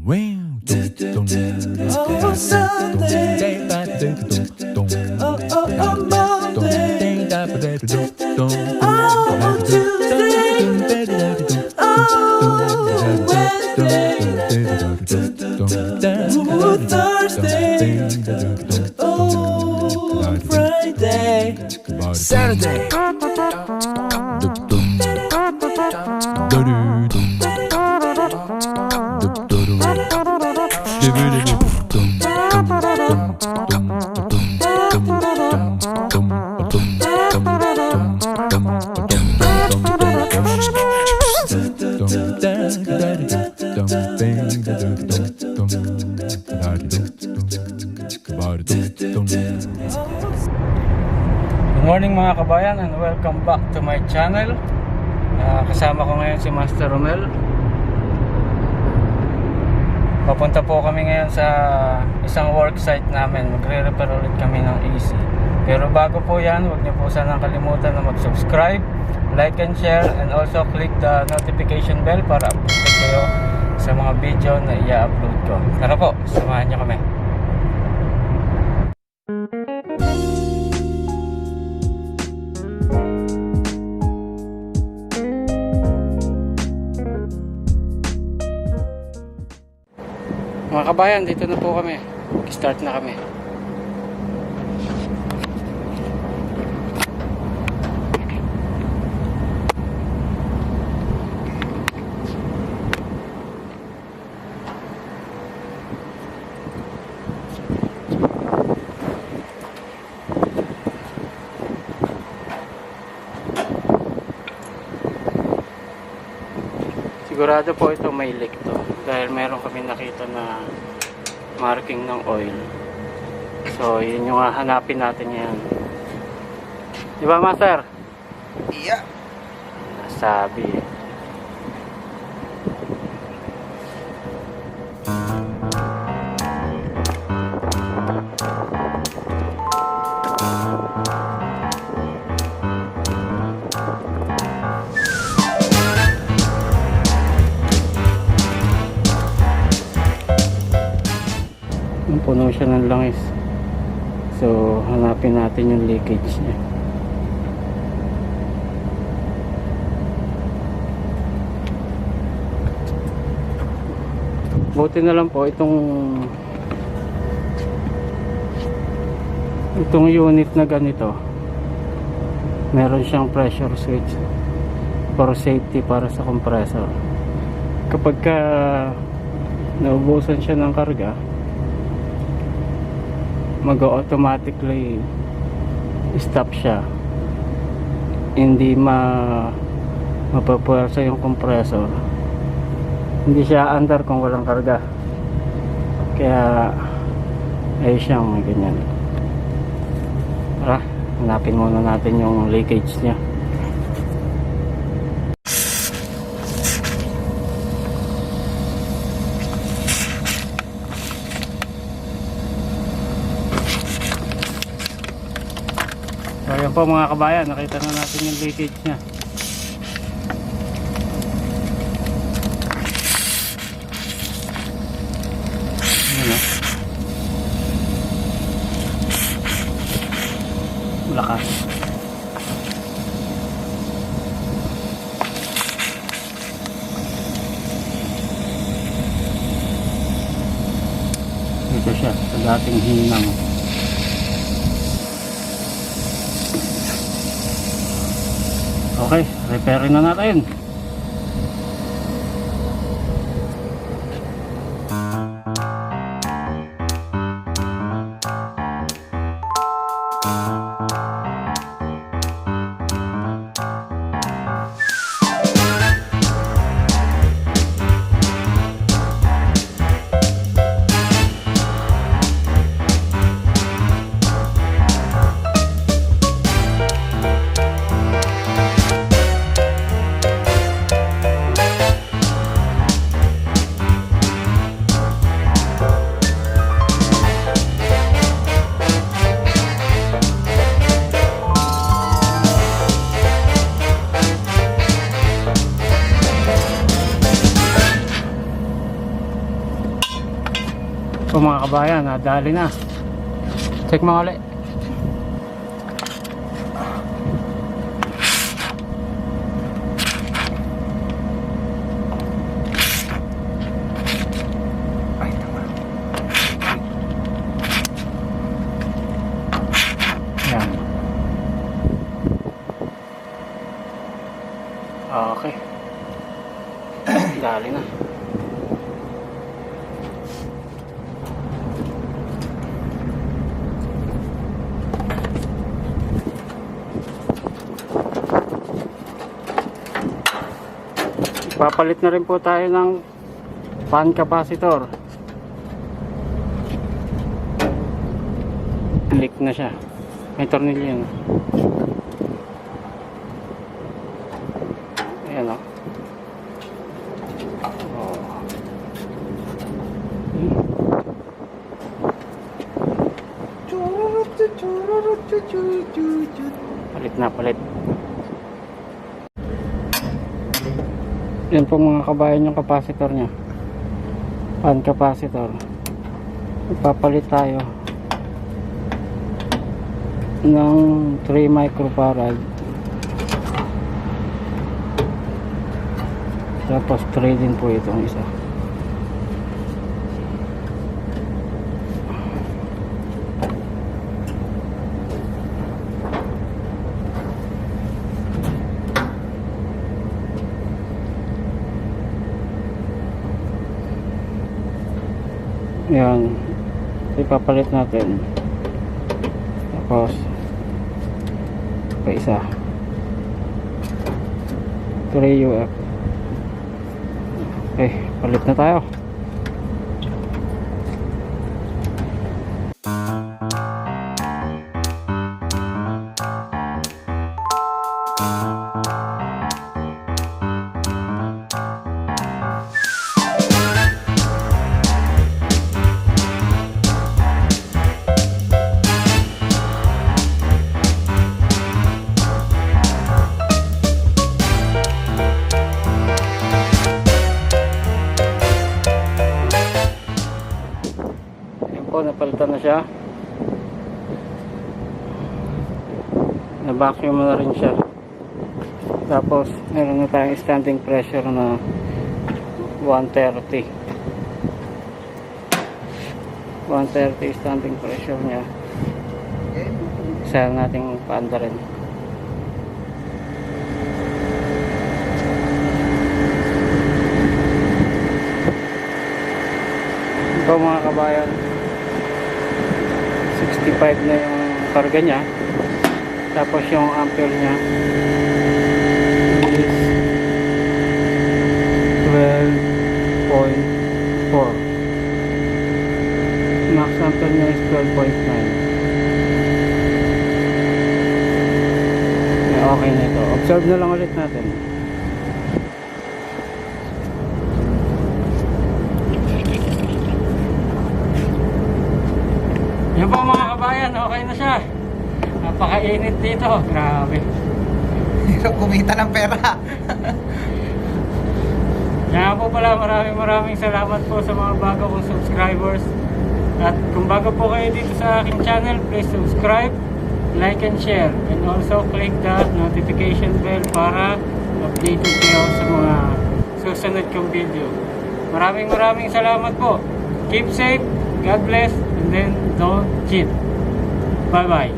Oh, Sunday. Oh, Monday. Oh, Tuesday. Oh, Wednesday. Oh, Thursday. Oh, Friday. Saturday. Good morning mga kabayan and welcome back to my channel. Kasama ko ngayon si Master Romel. Papunta po kami ngayon sa isang work site namin. Magre-repair ulit kami ng AC. Pero bago po yan, huwag niyo po sanang kalimutan na mag-subscribe, like and share, and also click the notification bell para update kayo sa mga video na i-upload ko. Tara po, samahan niyo kami. Mga kabayan, dito na po kami. Start na kami. Sigurado po ito may leak to dahil meron kami nakita na marking ng oil. So yun yung hanapin natin yan. Di ba, Master? Yeah. Nasabi eh. Puno siya ng langis, so hanapin natin yung leakage niya. Buti na lang po itong unit na ganito, meron siyang pressure switch for safety para sa compressor. Kapag ka naubusan siya ng karga, mag-automatically stop siya, hindi mapapwersa yung compressor, hindi siya under kung walang karga, kaya ay siyang ganyan. Tara, hanapin muna natin yung leakage nya. So ayan po mga kabayan, nakita na natin yung leakage nya. Ayan o, lakas. Dito siya sa dating hinang. Okay, repairin na natin. O mga kabayan, nadali na. Check mga ulit. Yan. Okay. Dali na. Papalit na rin po tayo ng fan capacitor. Leak na siya. May tornilyo yan. Ayan o. Palit na, palit. Yan po mga kabayan yung capacitor nya, fan capacitor. Ipapalit tayo ng 3 microfarad, tapos 3 din po itong isa. Yan, ipapalit natin. Tapos pa isa 3 UF. Okay, palit na tayo. Napalitan na siya, na-vacuum na rin siya. Tapos meron na tayong standing pressure na 130 standing pressure nya. Isa nating paanda rin. Ito mga kabayan, 65 na yung karga nya, tapos yung ampere nya is 12.4, max ampere nya is 12.9. Okay na ito, observe na lang ulit natin. Yan po mga kabayan, okay na siya. Napakainit dito, grabe. Hirap kumita ng pera. Kaya po pala, maraming salamat po sa mga bago kong subscribers. At kung bago po kayo dito sa aking channel, please subscribe, like and share, and also click the notification bell para updated kayo sa mga susunod kong video. Maraming salamat po. Keep safe, God bless, and then don't cheat. Bye bye.